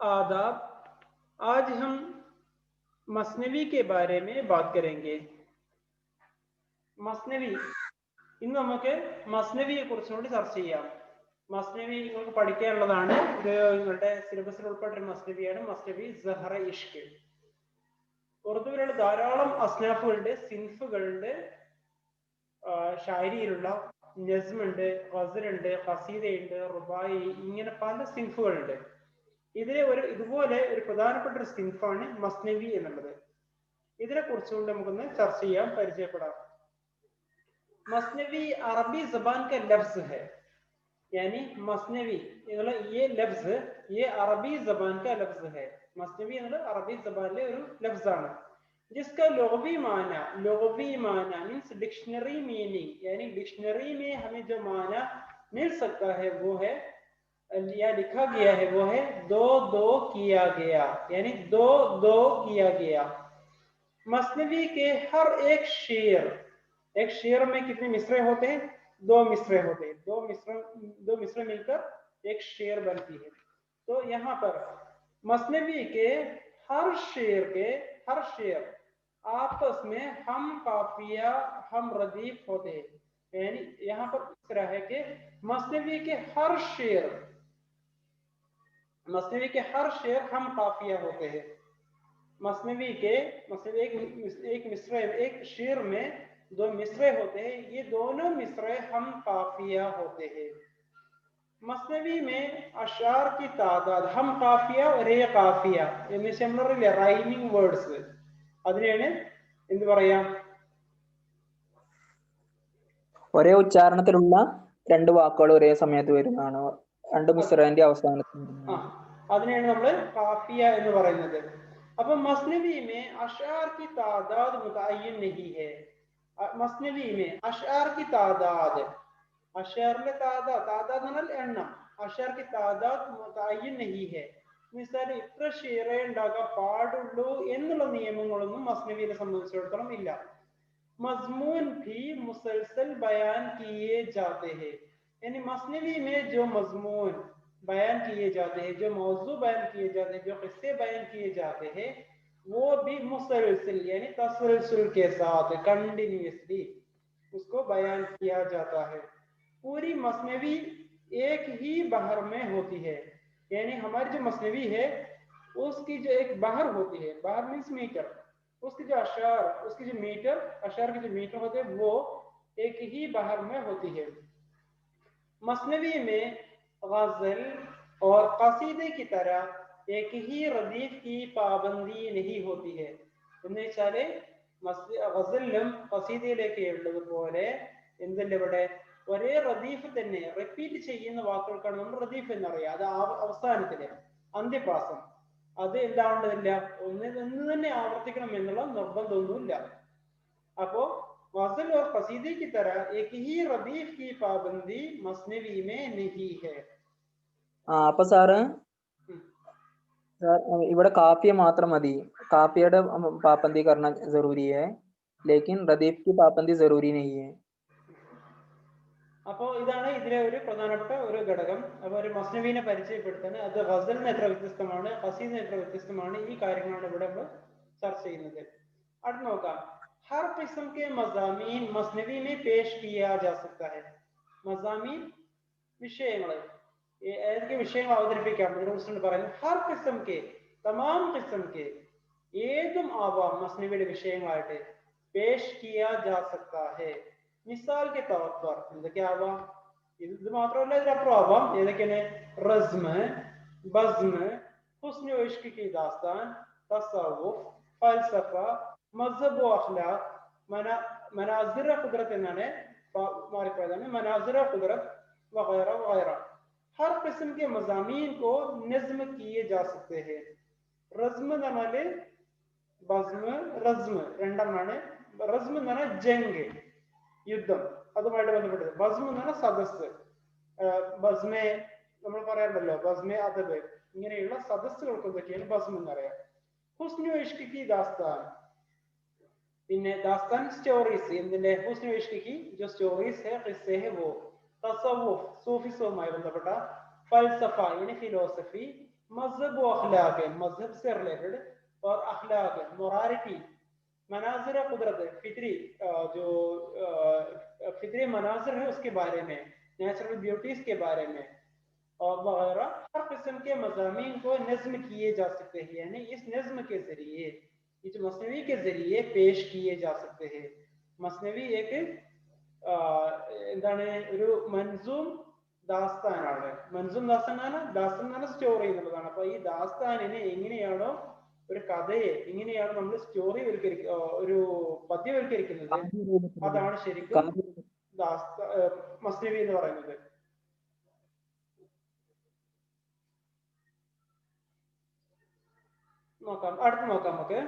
आदाब। आज हम മസ്നവി के बारे में बात करेंगे। മസ്നവി ഇന്ന് നമുക്ക് മസ്നവിയെ കുറിച്ചുകൊണ്ട് ചർച്ച ചെയ്യാം. മസ്നവി നിങ്ങൾക്ക് പഠിക്കാനുള്ളതാണ്. ഇത് നിങ്ങളുടെ സിലബസിൽ ഉൾപ്പെട്ടൊരു മസ്നവിയാണ്. മസ്നവി സഹറ ഇഷ്ക്. ഉറുദുവിലുള്ള ധാരാളം അസ്നാഫുകളുണ്ട്, സിൻഫുകളുണ്ട്. ഷായരിയിലുള്ള നസ്മുണ്ട്, ഗസലുണ്ട്, ഖസീദയുണ്ട്, റുബായി, ഇങ്ങനെ പല സിൻഫുകളുണ്ട്. ഇതിലെ ഇതുപോലെ ഒരു പ്രധാനപ്പെട്ട ഒരു സിൻഫാണ് മസ്നവി എന്നുള്ളത്. ഇതിനെ കുറിച്ചുകൊണ്ട് നമുക്കൊന്ന് ചർച്ച ചെയ്യാം, പരിചയപ്പെടാം. मसनवी अरबी जबान का लफ्ज है, यानी मसनवी ये लफ्ज ये अरबी जबान का लफ्ज है. मसनवी अरबी जबानिലെ ഒരു ലഫ്സാണ്. जिसका लुग़वी माना मीन्स डिक्शनरी मीनिंग, यानी डिक्शनरी में हमें जो माना मिल सकता है वो है या लिखा गया है वो है दो दो किया गया, यानी दो दो किया गया. मसनवी के हर एक शेर में कितने मिसरे होते हैं? दो मिसरे होते हैं. दो मिसरे मिलकर एक शेर बनती है. तो यहाँ पर मसनवी के हर शेर आपस में हम काफिया हम रदीफ होते हैं. यानी यहाँ पर इस तरह है कि मसनवी के हर शेर हम काफिया होते हैं. मसनवी एक शेर में दो मिसरे होते हैं, ये दोनों मिसरे हम काफिया होते हैं. मसनवी में अशार की तादाद हम काफिया और ये काफिया റൈമിംഗ് വേർഡ്സ്, അതിനെയാണ് എന്ത് പറയാം? ഒരേ ഉച്ചാരണത്തിലുള്ള രണ്ട് വാക്കുകൾ ഒരേ സമയത്ത് വരുന്നതാണ്, രണ്ട് മിസ്രന്റെ അവസാനത്തിൽ. അതിനെയാണ് നമ്മൾ കാഫിയ എന്ന് പറയുന്നത്. അപ്പൊ മസ്നവി में अशार की तादाद मुतअय्यन नहीं है. മസ്നവി में अशार की तादाद, അഷാറിലെ താദാദ് എന്നാൽ എണ്ണം, അഷാർ की तादाद मुतअय्यन नहीं है. മിസാൽ ഇത്ര ഷെയറേ ഉണ്ടാകാൻ പാടുള്ളൂ എന്നുള്ള നിയമങ്ങളൊന്നും മസ്നവിയെ സംബന്ധിച്ചിടത്തോളം ഇല്ല. मजमून भी मुसलसल बयान किए जाते हैं, यानी मसनवी में जो मजमून बयान किए जाते हैं, जो मौजू बयान किए जाते हैं, जो किस्से बयान किए जाते हैं, वो भी मुसलसल यानी तसलसल के साथ कंटिन्यूअसली उसको बयान किया जाता है. पूरी मसनवी एक ही बहर में होती है, यानी हमारी जो मसनवी है उसकी जो एक बहर होती है, बहर मीन्स मीटर, उसकी जो अशार की जो मीटर होते हैं वो एक ही बहर में होती है. मसनवी में गजल और कसीदे की तरह एक ही रदीफ की पाबंदी नहीं होती है. എന്ന് വെച്ചാല് ഗസലിലും ഖസീദയിലേക്ക് ഉള്ളതുപോലെ എന്തുണ്ട്, ഇവിടെ ഒരേ റദീഫ് തന്നെ റിപ്പീറ്റ് ചെയ്യുന്ന വാക്കുകൾക്കാണ് നമ്മൾ റദീഫ് എന്ന് പറയുക. അത് അവസാനത്തില് അന്ത്യപ്രാസം അത് എന്താവേണ്ടതില്ല, ഒന്ന് തന്നെ ആവർത്തിക്കണം എന്നുള്ള നിർബന്ധമൊന്നുമില്ല. അപ്പോ गजल और कसीदे की तरह एक ही रदीफ की पाबंदी मसनवी में नहीं है. അപ്പൊ സാറ് ഇവിടെ കാഫിയ മാത്രം മതി, കാഫിയുടെ പാബന്ദി करना जरूरी है लेकिन रदीफ की पाबंदी जरूरी नहीं है. അപ്പോൾ ഇതാണ് ഇതിലെ ഒരു പ്രധാനപ്പെട്ട ഒരു ഘടകം. അപ്പോൾ ഒരു മസ്നവീനെ പരിചയപ്പെടുത്താൻ അത് ഗസലിന് എത്ര വ്യത്യസ്തമാണ്, ഖസീദിന് എത്ര വ്യത്യസ്തമാണ്, ഈ കാര്യങ്ങളാണ് ഇവിടെ നമ്മൾ ചർച്ച ചെയ്യുന്നത്. അടുത്ത് നോക്കാം. हर किस्म के मज़ामीन मसनवी में पेश किया जा सकता है. मज़ामीन വിഷയങ്ങൾ, ഏതൊക്കെ വിഷയങ്ങൾ അവതരിപ്പിക്കാം ഇതിനെക്കുറിച്ചാണ് പറയുന്നത്. ഹർ കിസ്ം കെ തമാം കിസ്ം കെ ഏതും ആവാം മസ്നവിയുടെ വിഷയങ്ങളായിട്ട് പേഷ് കിയാ ജാ സക്താ ഹെ. മിസാൽ के तौर पर എന്തൊക്കെ ആവാം? ഇത് മാത്രമല്ല, ഇതിനപ്പുറം ആവാം. ഏതൊക്കെയാണ്? റസ്മ്, ബസ്മ്, ഹുസ്ന व इश्क की दास्तान, तसव्वुफ, ഫൽസഫ, മസ്ഹബ് व अखलाक, മനാസിർ ഖുദ്റത്ത് എന്നാണ് മാറിപ്പോയതാണ്, മനാസിർ ഖുദ്റത്ത് वगैरह वगैरह. हर किस्म के मज़ामीन को नज़्म किए जा सकते हैं. रज़्म എന്ന് പറഞ്ഞാല് ബസ്മ് റസ്മ് രണ്ടെണ്ണമാണ്. റസ്മ് എന്ന് പറഞ്ഞാൽ ജംഗ്, യുദ്ധം, അതുമായിട്ട് ബന്ധപ്പെട്ടത്. ബസ്മ് എന്ന് പറഞ്ഞാൽ സദസ്, ബസ്മെ നമ്മൾ പറയാറുണ്ടല്ലോ, ബസ്മെ അദബ്, ഇങ്ങനെയുള്ള സദസ്സുകൾക്ക് എന്തൊക്കെയാണ് ബസ്മ് എന്ന് പറയാം. ഹുസ്നു ഇഷ്ക് കി ദാസ്താൻ, പിന്നെ ദാസ്താൻ സ്റ്റോറീസ്, എന്തിന്റെ? ഹുസ്നു ഇഷ്ക് കി जो സ്റ്റോറീസ് है ഖിസ്സേ है वो. തസവ്വുഫ് സൂഫിസവുമായി ബന്ധപ്പെട്ട, ഫൽസഫ യാനി ഫിലോസഫി, मजहब व अखलाक है, मजहब से रिलेटेड, और अखलाक है, मोरालिटी, मनाजिर कुदरत है, फितरी जो फितरी मनाजिर है उसके बारे में, नेचुरल ब्यूटीज के बारे में और वगैरह, हर किस्म के मज़ामीन को नज़्म किए जा सकते हैं, यानी इस नज़्म के जरिए, इस मसनवी के जरिए पेश किए जा सकते हैं। मसनवी एक എന്താണ് ഒരു മൻസൂം ദാസ്താനാണ്. മൻസൂം ദാസ്താനാണ് സ്റ്റോറി എന്നുള്ളതാണ്. അപ്പൊ ഈ ദാസ്താനിനെ എങ്ങനെയാണോ ഒരു കഥയെ എങ്ങനെയാണ് നമ്മൾ സ്റ്റോറി ഒരു പദ്യവൽക്കരിക്കുന്നത്, അതാണ് ശരിക്കും മസ്നവി എന്ന് പറയുന്നത്. अर्थ मौका मौके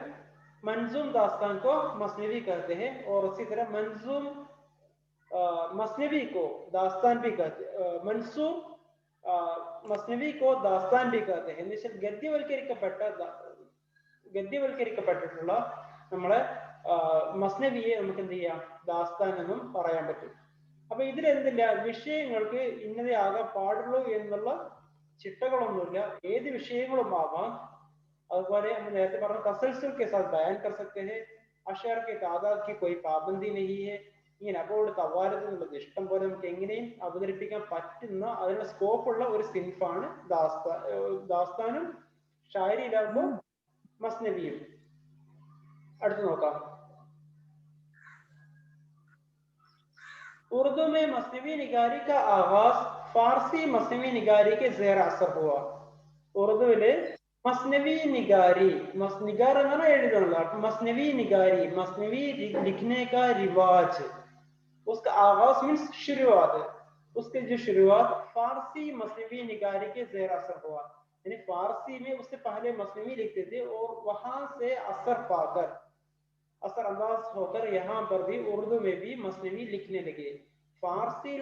मंजूम दास्तान को मसनवी कहते हैं, और उसी तरह मंजूम मसनवी को दास्तान भी कहते हैं, मंसूब മസ്നവി കോ ദാസ്താൻ भी कहते हैं. എന്ന് വെച്ചാൽ ഗദ്യവൽക്കരിക്കപ്പെട്ടിട്ടുള്ള നമ്മളെ മസ്നവിയെ നമുക്ക് എന്ത് ചെയ്യാം, ദാസ്താൻ എന്നും പറയാൻ പറ്റും. അപ്പൊ ഇതിൽ എന്തില്ല, വിഷയങ്ങൾക്ക് ഇന്നതേ ആകാൻ പാടുള്ളൂ എന്നുള്ള ചിട്ടകളൊന്നുമില്ല, ഏത് വിഷയങ്ങളും ആവാം. അതുപോലെ हम നേരത്തെ പറഞ്ഞ തസൽസുൽ के साथ बयान कर सकते हैं, അശ്ആർ के तादाद की कोई पाबंदी नहीं है. ഇങ്ങനെ അപ്പോൾ തവാരത് എന്നുള്ളത് ഇഷ്ടം പോലെ നമുക്ക് എങ്ങനെയും അവതരിപ്പിക്കാൻ പറ്റുന്ന അതിനുള്ള സ്കോപ്പുള്ള ഒരു സിൻഫാണ് ദാസ്താനും ഷായരിയിലാകുമ്പോൾ മസ്നവിയും. അടുത്ത് നോക്കാം. उर्दू में मसनवी निगारी का आगाज फारसी मसनवी निगारी के ज़ेर असर हुआ. ഉറുദുവില് मसनवी निगारी, निगार എന്നാണ് എഴുതുന്നത്. मसनवी निगारी, मसनवी लिखने का रिवाज, उसका आगाज मीन्स शुरुआत, उसके जो शुरुआत फारसी मसनवी निगारी के ज़ेर असर हुआ, यानी फारसी में उससे पहले मसनवी लिखते थे और वहां से असर पाकर, असर अंदाज होकर यहाँ पर भी उर्दू में भी मसनवी लिखने लगे. फारसी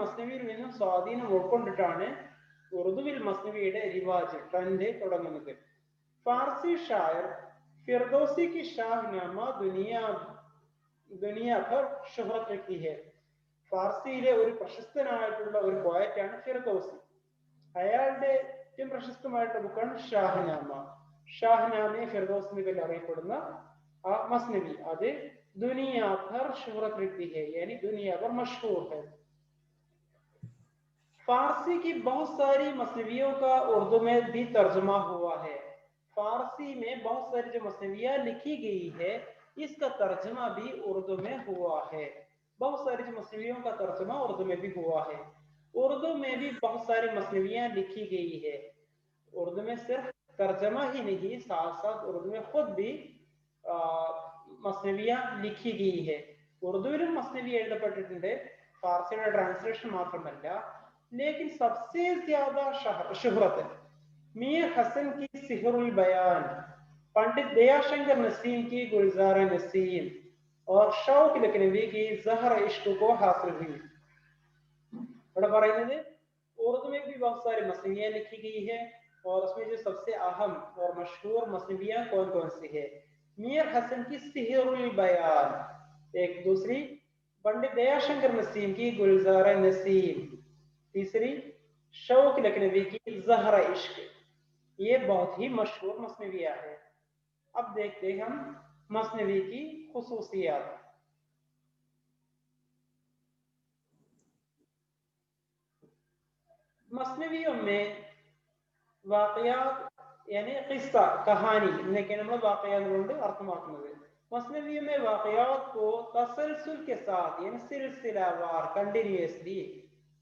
मसनविയിൽ നിന്നും സ്വാധീനം ഉൾക്കൊണ്ടിട്ടാണ് ഉറുദുവിൽ മസ്നവിയുടെ റിവാജ് ട്രെൻഡ് തുടങ്ങുന്നത്. फारसी शायर फिरदौसी की शाहनामा दुनिया भर शोहरत रखी है. ഫാർസിയിലെ ഒരു പ്രശസ്തനായിട്ടുള്ള ഒരു പോയറ്റാണ് ഫിർദൗസി. അയാളുടെ ഏറ്റവും പ്രശസ്തമായിട്ടുള്ള ബുക്കാണ് ഷാഹ്നാമ. ഷാഹ്നാമയെ ഫിർദൗസി എന്ന പേരിൽ അറിയപ്പെടുന്ന ആ മസ്നവി, അത് दुनिया भर शोहरत रखती है, यानी दुनिया भर मशहूर है. फारसी की बहुत सारी मसनवियों का उर्दू में भी तर्जुमा हुआ है. फारसी में बहुत सारी जो मसनवियां लिखी गई है इसका तर्जुमा भी उर्दू में हुआ है. बहुत सारी जो मसनवियों का तर्जुमा उर्दू में भी हुआ है. उर्दू में भी बहुत सारी मसनवियां लिखी गई है. उर्दू में सिर्फ तर्जुमा ही नहीं, साथ साथ उर्दू में खुद भी മസ്നവിയ ലിഖി ഗയി ഹെ. ഉറുദുവിലും മസ്നവി എഴുതപ്പെട്ടിട്ടുണ്ട്, ഫാർസിയുടെ ട്രാൻസ്ലേഷൻ മാത്രമല്ല. लेकिन सबसे ज्यादा शोहरत मीर हसन की सिहरुल बयान, पंडित दयाशंकर नसीम की गुलजार नसीम और शौक लखनवी की जहर इश्क को हासिल हुई. बड़ा പറയുന്നത് उर्दू में भी बहुत सारी मसनवियां लिखी गई है और उसमें जो सबसे अहम और मशहूर मसनवियां कौन कौन सी है. मीर हसन की सिहरुल बयान, एक दूसरी पंडित दयाशंकर नसीम की गुलजार नसीम, तीसरी शौक लखनवी की जहरा इश्क. ये बहुत ही मशहूर मसनवियां है. अब देखते हैं हम मसनवी की खुसूसियात. मसनवियों में वाक़यात यानी क़िस्सा कहानी എന്നൊക്കെയാണ് നമ്മൾ വാഖയാത്ത് കൊണ്ട് അർത്ഥമാക്കുന്നത്. मसनवियों में वाक़यात को तसलसल के साथ यानी सिलसिलावार कंटिन्यूअसली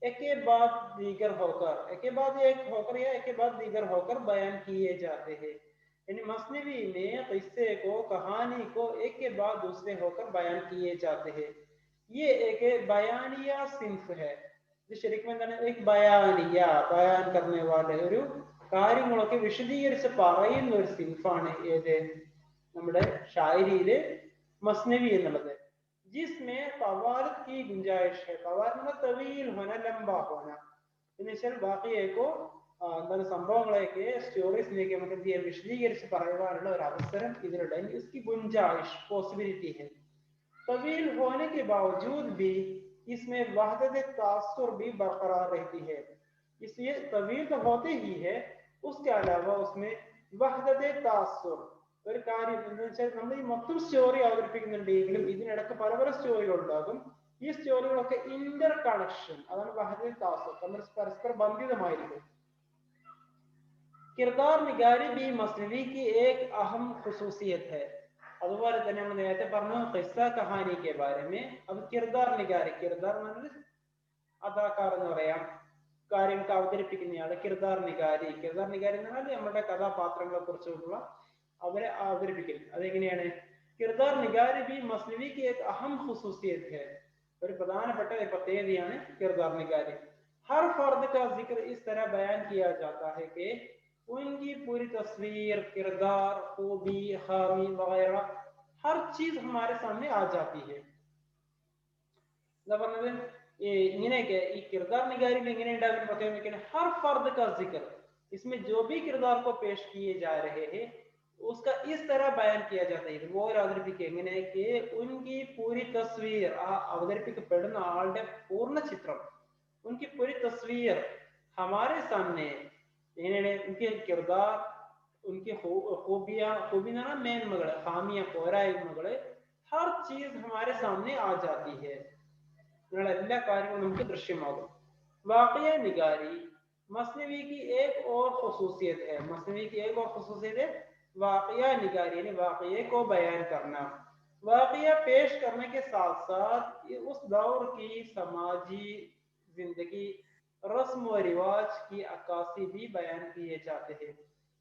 एक के बाद दीगर होकर, एक के बाद एक होकर या एक के बाद दीगर होकर बयान किए जाते हैं. यानी मसनवी में क़िस्से को, कहानी को एक के बाद दूसरे होकर बयान किए जाते हैं. ये एक बयानिया सिंफ है. ഇത് ശരിക്കും എന്താണ്, एक ബയാനിയ, ബയാൻ करने वाले, ഒരു കാര്യങ്ങളൊക്കെ വിശദീകരിച്ച് പറയുന്ന ഒരു സിൻഫാണ് ഏത്, നമ്മുടെ ഷായരിയിലെ മസ്നവി എന്നുള്ളത്. जिसमें तवारत की गुंजाइश है. तवारत मतलब तवील होना, लंबा होना. എന്ന് വെച്ചാൽ വാഖിയക്കോ എന്താണ് സംഭവങ്ങളെയൊക്കെ സ്റ്റോറീസിനെയൊക്കെ നമുക്ക് എന്ത് ചെയ്യാൻ, വിശദീകരിച്ച് പറയുവാനുള്ള ഒരു അവസരം ഇതിലുണ്ട്. इसकी गुंजाइश पॉसिबिलिटी है. तवील होने के बावजूद भी इसमें वहदत तासुर भी बरकरार रहती है. इसलिए तवील तो होते ही है, उसके अलावा उसमें വഹ്ദത്തെ താസുർ ഒരു കാര്യം എന്ന് വെച്ചാൽ നമ്മൾ ഈ മൊത്തം സ്റ്റോറി അവതരിപ്പിക്കുന്നുണ്ടെങ്കിലും ഇതിനിടക്ക് പല പല സ്റ്റോറികൾ ഉണ്ടാകും. ഈ സ്റ്റോറികളൊക്കെ ഇന്റർ കണക്ഷൻ, അതാണ് വഹ്ദത്തെ താസുർ, നമ്മൾ പരസ്പര ബന്ധിതമായിരിക്കും. किरदार निगारी भी मसनवी की एक अहम खसूसियत है. അതുപോലെ തന്നെ നമ്മൾ നേരത്തെ പറഞ്ഞു ഖിസ്സ കഹാനി के बारे में. अब किरदार निगारी, किरदार അദാകാർ എന്ന് പറയാം, കാര്യങ്ങൾ അവതരിപ്പിക്കുന്നയാള്. കിർദാർ നിഗാരി, കിർദാർ നിഗാരി എന്ന് പറഞ്ഞാൽ നമ്മുടെ കഥാപാത്രങ്ങളെ കുറിച്ചുള്ള അവരെ അവതരിപ്പിക്കൽ. അതെങ്ങനെയാണ്? കിർദാർ നിഗാരി ബി മസ്നവി की एक अहम खसूसियत है, ഒരു പ്രധാനപ്പെട്ട പ്രത്യേകതയാണ് കിർദാർ നിഗാരി. हर फर्द का जिक्र इस तरह बयान किया जाता है कि उनकी पूरी तस्वीर, किरदार, खूबी, खामी वगैरह हर चीज हमारे सामने आ जाती है. എന്താ പറഞ്ഞത്? ഇങ്ങനെയൊക്കെ ഈ കിർദാർ നിഗാരിൽ എങ്ങനെ ഉണ്ടാകുന്ന പ്രത്യേകം हर फर्द का जिक्र, इसमें जो भी किरदार को पेश किए जा रहे हैं उसका इस तरह बयान किया जाता है. वो അവതരിപ്പിക്കുക എങ്ങനെയൊക്കെ उनकी पूरी तस्वीर, ആ അവതരിപ്പിക്കപ്പെടുന്ന ആളുടെ പൂർണ്ണ ചിത്രം, उनकी पूरी तस्वीर हमारे सामने, उनके किरदार, उनकी खूबियां, खूबी ना മേന്മകൾ, ഹാമിയ പോരായ്മകൾ, हर चीज हमारे सामने आ जाती है. എല്ലാ കാര്യങ്ങളും നമുക്ക് ദൃശ്യമാകും. वाक़िया निगारी मसनवी की एक और खसूसियत है. मसनवी की एक और खसूसियत है वाक़िया निगारी, यानी वाक़िये को बयान करना. वाक़िया पेश करने के साथ साथ उस दौर की समाजी जिंदगी, रस्म व रिवाज की अक्कासी भी बयान किए जाते हैं.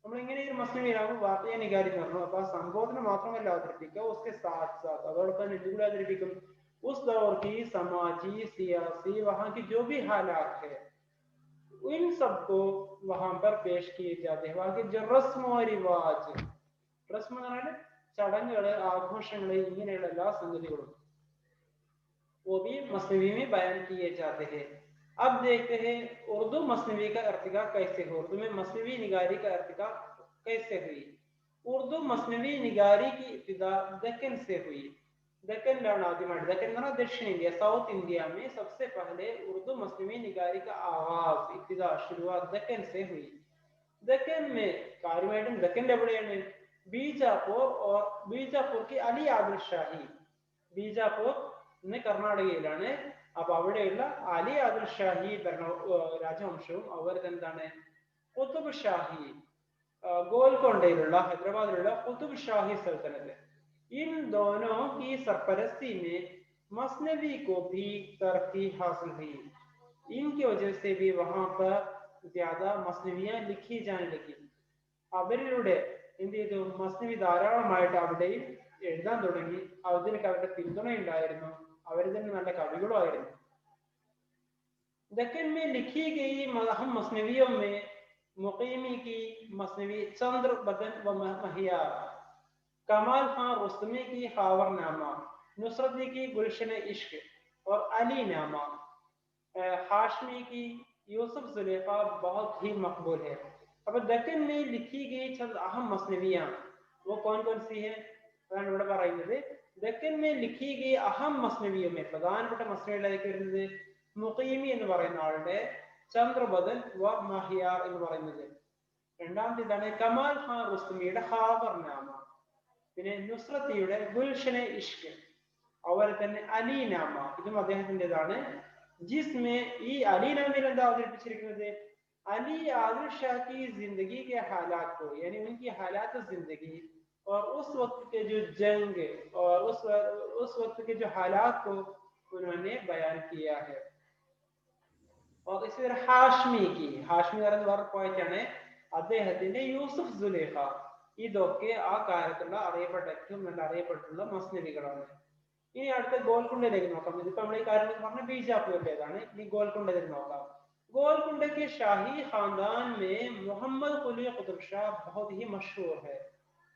നമ്മൾ ഇങ്ങനെ ഒരു മസ്നവിയിലാകും വാഖിയ നിഗാരി എന്ന് പറഞ്ഞു. അപ്പൊ ആ സംഭവത്തിന് മാത്രമല്ല അവതരിപ്പിക്കുക, उसके साथ साथ അതോടൊപ്പം എന്തുകൂടി അവതരിപ്പിക്കും? उस दौर की समाजी, सियासी, वहां की जो भी हालात है इन सबको वहां पर पेश किए जाते हैं. वहां की जो रस्म और रिवाज, रस्म എന്ന് പറഞ്ഞാൽ ചടങ്ങുകൾ, ആഘോഷങ്ങൾ, ഇങ്ങനെയുള്ള എല്ലാ സംഗതികളും वो भी मसनवी में बयान किए जाते हैं. अब देखते हैं उर्दू मसनवी का अर्तिका कैसे हो. उर्दू में मसनवी निगारी का अर्तिका कैसे हुई? उर्दू मसनवी निगारी की इब्तिदा दक्कन से हुई. दक्कन आदिमाट, दक्कन ना दक्षिण इंडिया, साउथ इंडिया में सबसे पहले उर्दू मसनवी निगारी का आगाज, इब्तिदा, शुरुआत दक्कन से हुई. दक्कन में കാര്യമായിട്ടും ദക്കൻ എവിടെയാണ്? ബീജാപൂർ, और ബീജാപൂർ की അലി ആദിൽ ഷാഹി, ബീജാപൂർ ഇന്ന് കർണാടകയിലാണ്. അപ്പൊ അവിടെയുള്ള അലി ആദിൽ ഷാഹി രാജവംശവും അവർ എന്താണ് കുതുബ് ഷാഹി, ഗോൽക്കൊണ്ടയിലുള്ള ഹൈദരാബാദിലുള്ള കുതുബ് ഷാഹി സൽത്തനത്ത്, इन दोनों की सरपरस्ती में मसनवी को भी तरक्की हासिल हुई. इनकी वजह से भी वहां पर ज्यादा मसनवियां लिखी जाने लगी. അവരിലൂടെ എന്ത് ചെയ്തു? മസ്നവി ധാരാളമായിട്ട് അവിടെയും എഴുതാൻ തുടങ്ങി. അതിനൊക്കെ അവരുടെ പിന്തുണയുണ്ടായിരുന്നു, അവർ തന്നെ നല്ല കവികളും ആയിരുന്നു. दक्कन में लिखी गई अहम मसनवियों में मुकीमी की मसनवी चंद्र बदन व महियार, कमाल खान रुस्तमी की खावरनामा, नुसरती की गुलशन इश्क और अली नामा, हाशमी की यूसुफ जुलेखा बहुत ही मकबूल है. अब दक्कन में लिखी गई चंद अहम मसनवियां वो कौन कौन सी है? അതാണ് ഇവിടെ പറയുന്നത്. ദക്കൻ में लिखी गई अहम मसनवियों में പ്രധാനപ്പെട്ട മസ്നവികളിലേക്ക് വരുന്നത് മുഖീമി എന്ന് പറയുന്ന ആളുടെ ചന്ദ്രബദൻ വ മഹിയാർ എന്ന് പറയുന്നത്. രണ്ടാമത്തേതാണ് കമാൽ ഖാൻ റുസ്തമിയുടെ ഖാബർനാമ, പിന്നെ നുസ്രത്തിയുടെ ഗുൽഷനെ ഇഷ്ക്, അതുപോലെ തന്നെ അലീനാമ, ഇതും അദ്ദേഹത്തിൻ്റെതാണ്. ജിസ്മെ ഈ അലീനാമയിൽ എന്താ അവതരിപ്പിച്ചിരിക്കുന്നത്? अली आदिल शाह की जिंदगी के हालात को, यानी उनकी हालात जिंदगी और उस वक्त के जो जंग और उस वक्त के जो हालात को उन्होंने बयान किया है. और इसी तरह हाशमी की, हाशमी പോയിട്ടാണ് അദ്ദേഹത്തിന്റെ യൂസുഫ് സുലേഖ, ഇതൊക്കെ ആ കാലത്തുള്ള അറിയപ്പെട്ട ഏറ്റവും നല്ല അറിയപ്പെട്ടുള്ള മസ്നവികളാണ്. ഇനി അടുത്ത ഗോൽക്കൊണ്ടയിലേക്ക് നോക്കാം. ഇതിപ്പോ നമ്മൾ ഈ കാര്യങ്ങൾ പറഞ്ഞ ബീജാപൂരിലേതാണ്. ഇനി ഗോൽക്കൊണ്ടയിൽ നോക്കാം. गोलकुंडे के शाही खानदान में मोहम्मद कुली कुतुब शाह बहुत ही मशहूर है.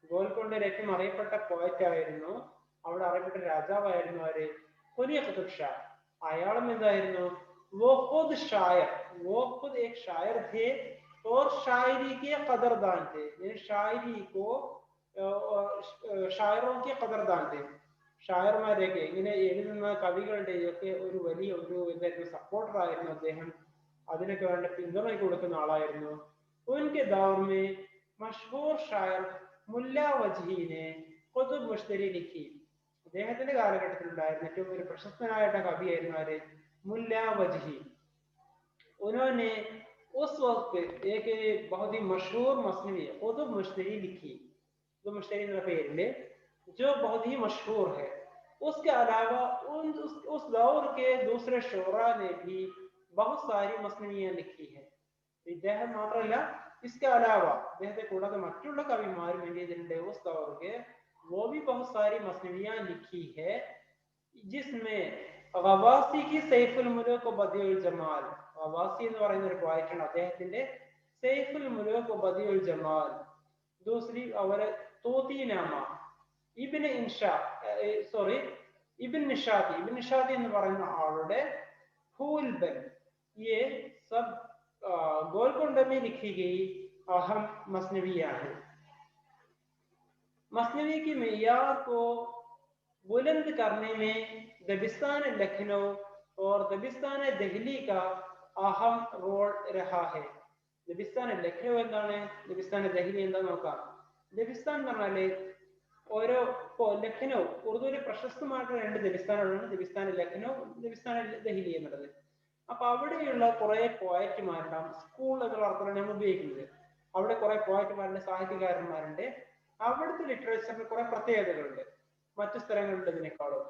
ഗോൽക്കൊണ്ടയിൽ ഏറ്റവും അറിയപ്പെട്ട പോയറ്റ് ആയിരുന്നു, അവിടെ അറിയപ്പെട്ട രാജാവായിരുന്നു ആര്? കുലി കുതുബ് ഷാ. അയാളും എന്തായിരുന്നു? वो खुद शायर, वो खुद एक शायर थे और शायरी के कदरदान थे. शायरी को शायरों के कदरदान थे. ഷായർമാരെയൊക്കെ ഇങ്ങനെ എഴുതുന്ന കവികളുടെയൊക്കെ ഒരു വലിയ ഒരു എന്തായിരുന്നു സപ്പോർട്ടർ ആയിരുന്നു അദ്ദേഹം. അതിനൊക്കെ വേണ്ട പിന്തുണ കൊടുക്കുന്ന ആളായിരുന്നു. उनके दौर में मशहूर शायर मुल्ला वजही ने ഖുതുബ് മുഷ്തരി लिखी. അദ്ദേഹത്തിന്റെ കാലഘട്ടത്തിൽ ഉണ്ടായിരുന്ന ഏറ്റവും ഒരു പ്രശസ്തനായിട്ടുള്ള കവിയായിരുന്നു ആര്? മുല്ല വജ്ഹി. उन्होंने उस वक्त एक बहुत ही मशहूर मसनवी ഖുതുബ് मुश्तरी लिखी. जो मुश्तरी पेरिले जो बहुत ही मशहूर है. उसके अलावा उस दौर के दूसरे शोरा ने भी बहुत सारी मसनवियां लिखी है. इദ്ദേഹം മാത്രമല്ല, इसके अलावा അദ്ദേഹത്തെ കൂടാതെ മറ്റുള്ള കവിമാരും എന്ത് ചെയ്തിട്ടുണ്ട്? उस दौर के वो भी बहुत सारी मसनवियां लिखी है, जिसमें ഗവാസി की സൈഫുൽ മുലൂക് ബദിഉൽ ജമാൽ, ഗവാസി എന്ന് പറയുന്ന ഒരു പോയറ്റ് ആണ്, അദ്ദേഹത്തിന്റെ സൈഫുൽ മുലൂക് ബദിഉൽ ജമാൽ. दूसरी और തോത്തിനാമ, ഇബ്നു ഇൻഷാ ഇബ്ൻ നിഷാതി എന്ന് പറയുന്ന ആളുടെ फूल बन, ये सब गोलकोंडा में लिखी गई अहम मसनवियां हैं. मसनवी की मेयार को बुलंद करने में दबिस्तान लखनऊ और दबिस्तान दिल्ली का अहम रोल रहा है. ദബിസ്ഥാൻ ലഖ്നൗ എന്താണ്, ദബിസ്ഥാൻ ദഹ്ലി എന്താന്ന് നോക്കാം. ദബിസ്ഥാൻ എന്ന് പറഞ്ഞാല് ഓരോ ലഖ്നൗ, ഉറുദുവിൽ പ്രശസ്തമായിട്ടുള്ള രണ്ട് ദബിസ്ഥാനുകളാണ്, ദബിസ്ഥാൻ ലഖ്നൗ, ദബിസ്ഥാൻ ദഹ്ലി എന്നുള്ളത്. അപ്പൊ അവിടെയുള്ള കുറെ പോയറ്റുമാരുണ്ടാവും. സ്കൂൾ എന്നുള്ള അർത്ഥമാണ് നമ്മൾ ഉപയോഗിക്കുന്നത്. അവിടെ കുറെ പോയറ്റുമാരുണ്ട്, സാഹിത്യകാരന്മാരുണ്ട്. അവിടുത്തെ ലിറ്ററേച്ചറിന് കുറെ പ്രത്യേകതകളുണ്ട് മറ്റു സ്ഥലങ്ങളിലുള്ളതിനേക്കാളും.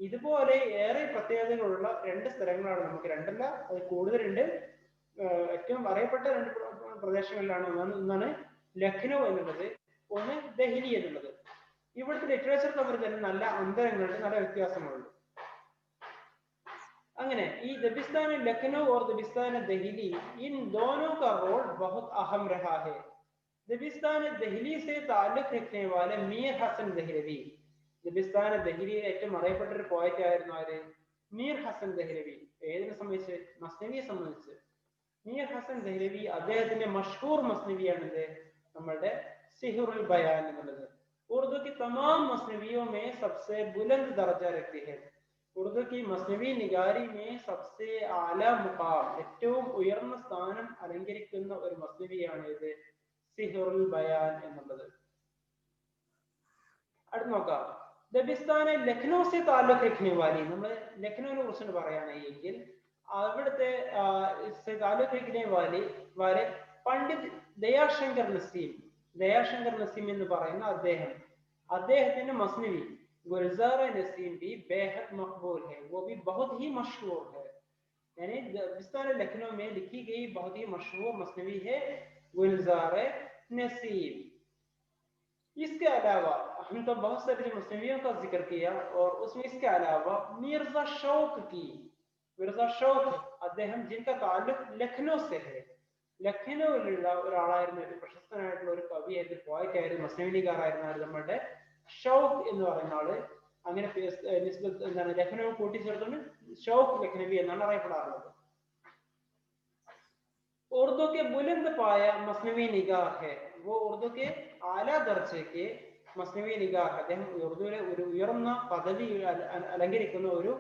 ഇതുപോലെ ഏറെ പ്രത്യേകതകളുള്ള രണ്ട് സ്ഥലങ്ങളാണ് നമുക്ക്, രണ്ടല്ല അത് കൂടുതലുണ്ട്. ഏറ്റവും അറിയപ്പെട്ട രണ്ട് പ്രദേശങ്ങളിലാണ് ഒന്നാണ് ലഖ്നൗ എന്നുള്ളത്, ഒന്ന് ദഹ്ലി എന്നുള്ളത്. ഇവിടുത്തെ ലിറ്ററേച്ചർ തമ്മിൽ തന്നെ നല്ല അന്തരങ്ങളുണ്ട്, നല്ല വ്യത്യാസങ്ങളുണ്ട്. അങ്ങനെ ഈ दबिस्तान लखनऊ और दबिस्तान दिल्ली, इन दोनों का रोल बहुत अहम रहा है. दबिस्तान दिल्ली से ताल्लुक रखने वाले मीर हसन दहलवी, दबिस्तान दिल्ली ഏറ്റവും അറിയപ്പെട്ട ഒരു പോയറ്റ് ആയിരുന്നു ആര്? മീർ ഹസൻ ദഹ്ലവി. ഏതിനെ സംബന്ധിച്ച്? മസ്നവിയെ സംബന്ധിച്ച്. मीर हसन दहलवी അദ്ദേഹത്തിന്റെ മഷ്ഹൂർ മസ്നവിയാണിത്, നമ്മളുടെ सिहरुल बयान എന്നുള്ളത്. उर्दू की तमाम मसनवियों में सबसे बुलंद दर्जा रखती है. उर्दू की मसनवी निगारी में सबसे आला मुकाम, ഏറ്റവും ഉയർന്ന സ്ഥാനം അലങ്കരിക്കുന്ന ഒരു മസ്നവിയാണ് ഇത് സിഹറുൽ ബയാൻ എന്നുള്ളത്. അടുത്ത നോക്കാം. ദബിസ്ഥാനെ ലഖ്നൗ से ताल्लुक रखने वाली, നമ്മൾ ലഖ്നൗവിനെ കുറിച്ച് പറയുകയാണെങ്കിൽ അവിടുത്തെ താലൂക്ക് रखने वाले പണ്ഡിത് ദയാശങ്കർ നസീം, ദയാശങ്കർ നസീം എന്ന് പറയുന്ന അദ്ദേഹത്തിന്റെ മസ്നവി गुलजार नसीम भी बेहद मकबूल है, वो भी बहुत ही मशहूर है. यानी दबिस्तान लखनऊ में लिखी गई बहुत ही मशहूर मसनवी है गुलजार नसीम. इसके अलावा हम तो बहुत सारी मसनवियों का जिक्र किया, और उसमें इसके अलावा मिर्जा शौक की, मिर्जा शौक അദ്ദേഹം जिनका ताल्लुक लखनऊ से है, ലഖ്നൗവിലുള്ള ഒരാളായിരുന്ന ഒരു പ്രശസ്തനായിട്ടുള്ള ഒരു കവിയായിരുന്നു, പോയറ്റ് ആയിരുന്നു, മസ്നവികാരായിരുന്നു നമ്മളുടെ ഷൗക്ക് എന്ന് പറയുന്ന ആള്. അങ്ങനെ എന്താണ് ലഖ്നൗ കൂട്ടിച്ചേർത്തുകൊണ്ട് ഷൗക്ക് ലഖ്നവി എന്നാണ് അറിയപ്പെടാറുള്ളത്. उर्दू के बुलंद पाया मसनवी निगाह है, वो उर्दू के आला दर्जे के मसनवी निगाह, അദ്ദേഹം ഉറുദുവിലെ ഒരു ഉയർന്ന പദവി അലങ്കരിക്കുന്ന ഒരു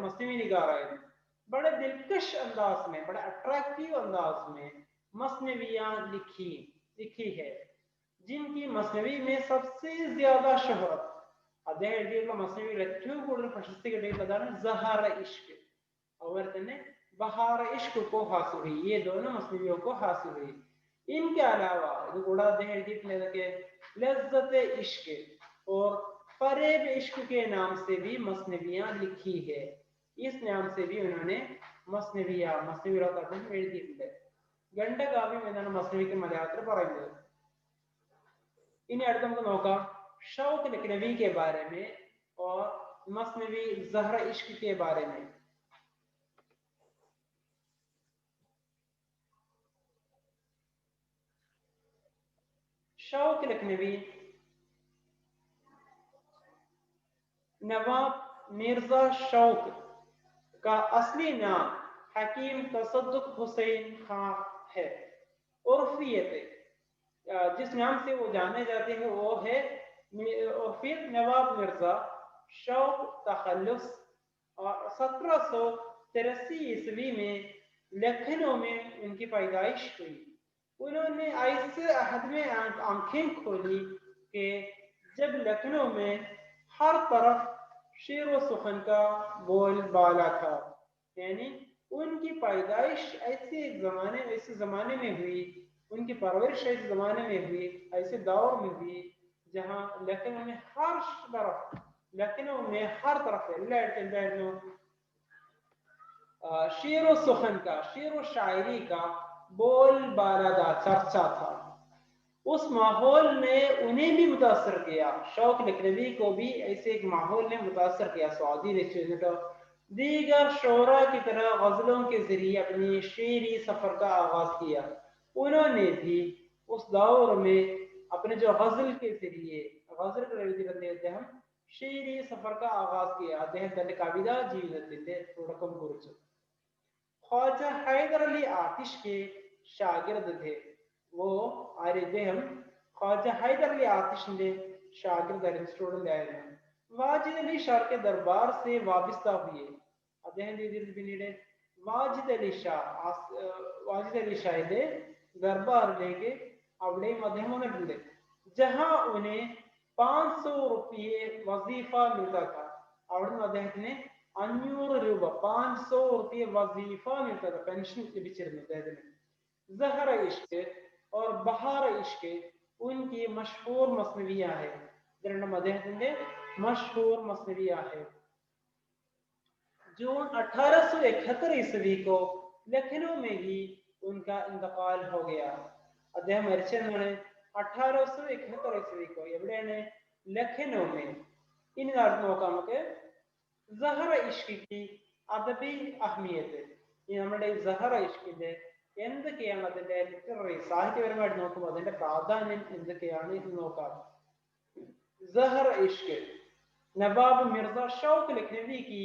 मसनवी निगाह आയിരുന്നു. बड़े दिलकश अंदाज में, बड़े अट्रैक्टिव अंदाज में मसनवियां लिखी है, जिनकी मसनवी में सबसे ज्यादा शोहरत, അദ്ദേഹം എഴുതിയിട്ടുള്ള മസ്നവിയിൽ ഏറ്റവും കൂടുതൽ പ്രശസ്തി കിട്ടിയിട്ടുള്ളതാണ് സഹാറ ഇഷ്ക്, അതുപോലെ തന്നെ बहार इश्क को हासिल हुई. ये दोनों मसनवियों को हासिल हुई. इनके अलावा ഇത് കൂടാതെ അദ്ദേഹം എഴുതിയിട്ടുള്ളതൊക്കെ लज्जत इश्क और फरेब इश्क के नाम से भी मसनवियां लिखी है. इस नाम से भी उन्होंने മസ്നവികളൊക്കെ അദ്ദേഹം എഴുതിയിട്ടുണ്ട്. ഖണ്ഡകാവ്യം എന്നാണ് മസ്നവിക്ക് മലയാളത്തിൽ പറയുന്നത്. ഇനി അടുത്ത് നമുക്ക് നോക്കാം ഷൗക്ക് ലഖ്നവി के बारे में और मसनवी ज़हर इश्क के बारे में. शौक लखनवी नवाब मिर्जा शौक का असली नाम हकीम तसद्दुक हुसैन खां है. उर्फियत जिस नाम से वो जाने जाते हैं वो है उर्फियत नवाब मिर्जा शौक तखल्लुस. 1783 ईस्वी में लखनऊ में उनकी पैदाइश हुई. उन्होंने ऐसे अहद में आंखें खोली कि जब लखनऊ में हर तरफ शेर व सुखन का बोलबाला था। यानी उनकी पैदाइश ऐसे जमाने में हुई, उनकी परवरिश ऐसे जमाने में हुई, ऐसे दौर में हुई जहाँ लखनऊ में हर तरफ शेर व सुखन का, शेर व शायरी का बोलबाला था, चर्चा था। उस माहौल ने उन्हें भी मुतासर किया, शौक लखनवी को भी ऐसे एक माहौल ने मुतासर किया। सऊदी ने दीगर शोरा की तरह गजलों के जरिए अपनी शेरी सफर का आगाज किया। उन्होंने भी उस दौर में अपने जो गजल के जरिए അദ്ദേഹം ഷേരി സഫർ का आगाज किया। അദ്ദേഹം തന്റെ കവിതാ ജീവിതത്തിന്റെ തുടക്കം കുറിച്ചു। ख्वाजा हैदर अली आतिश के शागिर्द थे वो। ആര് ഇദ്ദേഹം ख्वाजा हैदर अली ആതിഷിന്റെ शागिर्द स्टूडेंट ആയിരുന്നു। വാജിദ് അലി ഷാ के दरबार से वाबिस्ता हुए। അദ്ദേഹം പിന്നീട് വാജിദ് അലി ഷായുടെ ദർബാറിലേക്ക് അവിടെയും അദ്ദേഹം വന്നിട്ടുണ്ട്। जहां उन्हें 500 रुपये वजीफा मिलता था। അവിടുന്ന് അദ്ദേഹത്തിന് 500 രൂപ 500 रुपये वजीफा मिलता था, पेंशन ലഭിച്ചിരുന്നു അദ്ദേഹത്തിന്। जहर इश्क और बहार इश्क उनकी मशहूर मसनवियां है। രണ്ടും അദ്ദേഹത്തിന്റെ मशहूर मसनवियां है। जून 1871 ईस्वी को लखनऊ में ही उनका इंतकाल हो गया। അദ്ദേഹം മരിച്ചെന്നാണ് 1871 ईस्वीको എവിടെയാണ്? ലഖനൗ में। ഇനി നോക്കാം നമുക്ക് സഹറ ഇഷ്ക് की അദബി അഹ്മിയത്ത്। ഈ നമ്മുടെ സഹറ ഇഷ്കിന്റെ എന്തൊക്കെയാണ് അതിന്റെ ലിറ്റററി സാഹിത്യപരമായിട്ട് നോക്കുമ്പോൾ അതിന്റെ പ്രാധാന്യം എന്തൊക്കെയാണ് എന്ന് നോക്കാം। സഹറ ഇഷ്ക് नवाब मिर्जा शौक लखनवी की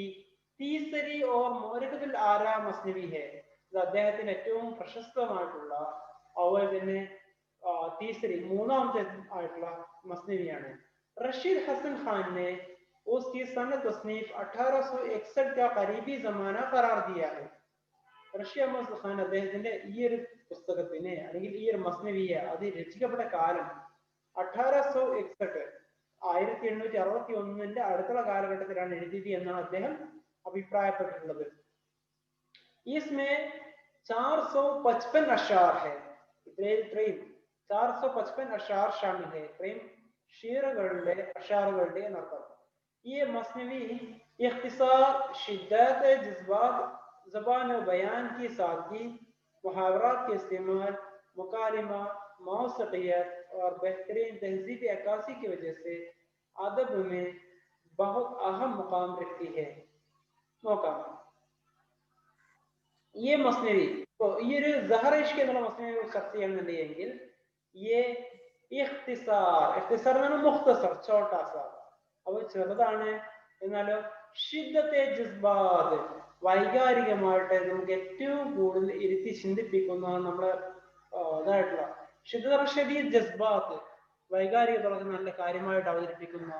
तीसरी और मोरकतुल आरा मसनवी है। അദ്ദേഹത്തിന് ഏറ്റവും പ്രശസ്തമായിട്ടുള്ള അതുപോലെ തന്നെ മൂന്നാമത്തെ ആയിട്ടുള്ള മസ്നവിയാണ്। रशीद हसन खान ने उसकी सनद तस्नीफ 1861 का करीबी जमाना करार दिया है। റഷീദ് അഹമ്മദ് ഖാൻ അദ്ദേഹത്തിന്റെ ഈ ഒരു പുസ്തകത്തിന് അല്ലെങ്കിൽ ഈ ഒരു മസ്നവിയെ അത് രചിക്കപ്പെട്ട കാലം 1861 1861 അടുത്തുള്ള കാലഘട്ടത്തിലാണ് എഴുതിയത് എന്നാണ് അദ്ദേഹം അഭിപ്രായപ്പെട്ടിട്ടുള്ളത്। इसमें 455 अशार है। 455 अशार शामिल है। ഷീറുകളുടെ അഷാറുകളുടെ എന്നർത്ഥം। ये मसनवी इख्तिसार, शिद्दत जज्बात, ज़बान व बयान की सादगी, मुहावरात के इस्तेमाल, मुकालिमा, मौसीक़ियत और बेहतरीन तहज़ीब अक्कासी की वजह से अदब में बहुत अहम मुकाम रखती है। ये मसनवी तो ये ज़हर इश्क എന്നുള്ള മസ്നവി ചർച്ച ചെയ്യുന്നുണ്ടെങ്കിൽ ये ഇഖ്തിസാർ മുഖ്തസർ छोटा सा അവ ചെറുതാണ് എന്നാലോ ഷിദ്ദത്തെ ജസ്ബാത്ത് വൈകാരികമായിട്ട് നമുക്ക് ഏറ്റവും കൂടുതൽ ഇരുത്തി ചിന്തിപ്പിക്കുന്ന നമ്മളെ ഇതായിട്ടുള്ള ഷിദ്ദീദ് ജസ്ബാത്ത് വൈകാരികതകളൊക്കെ നല്ല കാര്യമായിട്ട് അവതരിപ്പിക്കുന്ന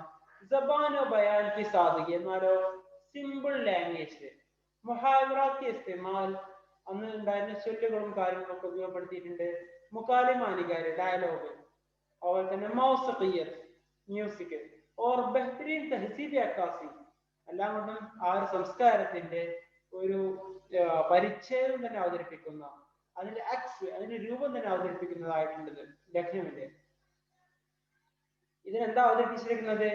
സബാനോ ബയാൻ കി സാദിഖി എന്നാലോ സിമ്പിൾ ലാംഗ്വേജ് മുഹാവറാത്ത് ഇസ്തിമാൽ അന്ന് ഉണ്ടായിരുന്ന ചൊല്ലുകളും കാര്യങ്ങളൊക്കെ ഉപയോഗപ്പെടുത്തിയിട്ടുണ്ട്। മുക്കാലിമാനികാര് ഡയലോഗ് അതുപോലെ തന്നെ മൗസിഖിയത്ത് മ്യൂസിക് ഓർ ബെഹ്തരീൻ തഹ്സീബ് അക്കാസി എല്ലാം കൊണ്ടും ആ ഒരു സംസ്കാരത്തിന്റെ ഒരു പരിച്ഛേദം തന്നെ അവതരിപ്പിക്കുന്ന അതിന്റെ രൂപം തന്നെ അവതരിപ്പിക്കുന്നതായിട്ടുള്ളത് ലഖ്നവിന്റെ। ഇതിനെന്താ അവതരിപ്പിച്ചിരിക്കുന്നത്?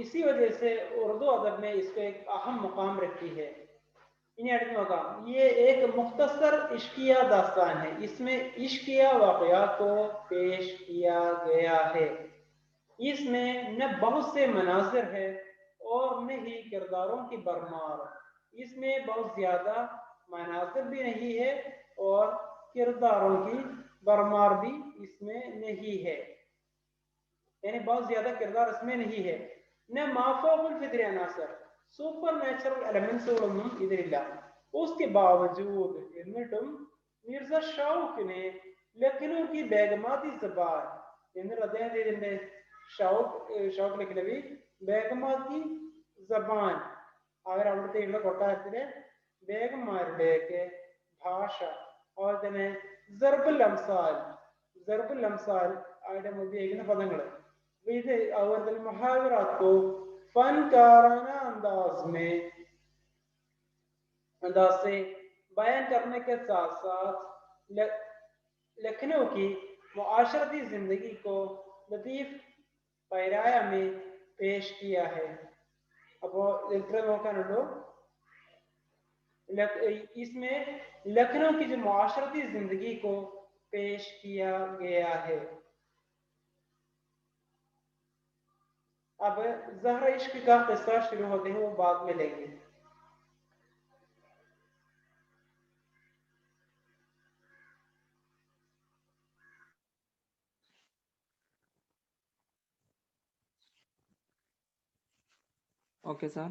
इसी वजह से उर्दू अदब में इसको एक अहम मुकाम रखती है। इन्हें അടുത്ത് നോക്കാം। ये एक मुख्तसर इश्किया दास्तान है। इसमें इश्किया वाक़यात को पेश किया गया है। इसमें न बहुत से मनाज़िर है और न ही किरदारों की भरमार। इसमें बहुत ज्यादा मनाज़िर भी नहीं है और किरदारों की भरमार भी इसमें नहीं है। यानी बहुत ज्यादा किरदार इसमें नहीं है। न माफूकुल फित्री अनासर सुपर नेचुरल एलिमेंट्सुകളൊന്നും ഇതിലില്ല। उसके बावजूद എന്നിട്ടും മിർസ ഷൗക്കിനെ ലഖ്നൗ की बेगमाती ज़बान എന്നിട്ട് അദ്ദേഹം ഇതിന്റെ ഷൗക്ക് ലഖ്നവി ബേഗമാത്തി സബാൻ അവരവിടുത്തെ കൊട്ടാരത്തിലെ ബേഗന്മാരുടെയൊക്കെ ഭാഷ അതുപോലെ തന്നെ ജർബുൽ അംസാൽ, ജർബുൽ അംസാൽ ആയിട്ട് ഉപയോഗിക്കുന്ന പദങ്ങൾ. ഇത് അതുപോലെ തന്നെ മുഹാവറാത്തു फनकाराना अंदाज से बयान करने के साथ साथ लखनऊ की मुआशरती जिंदगी को लतीफ पैराया में पेश किया है. അപ്പോൾ ഇത്ര നോക്കാനുള്ളൂ. इसमें लखनऊ की जो मुआशरती जिंदगी को पेश किया गया है. अब ज़हरा इश्क का किस्सा शुरू होते हैं, वो बाद में लेंगे. Okay sir.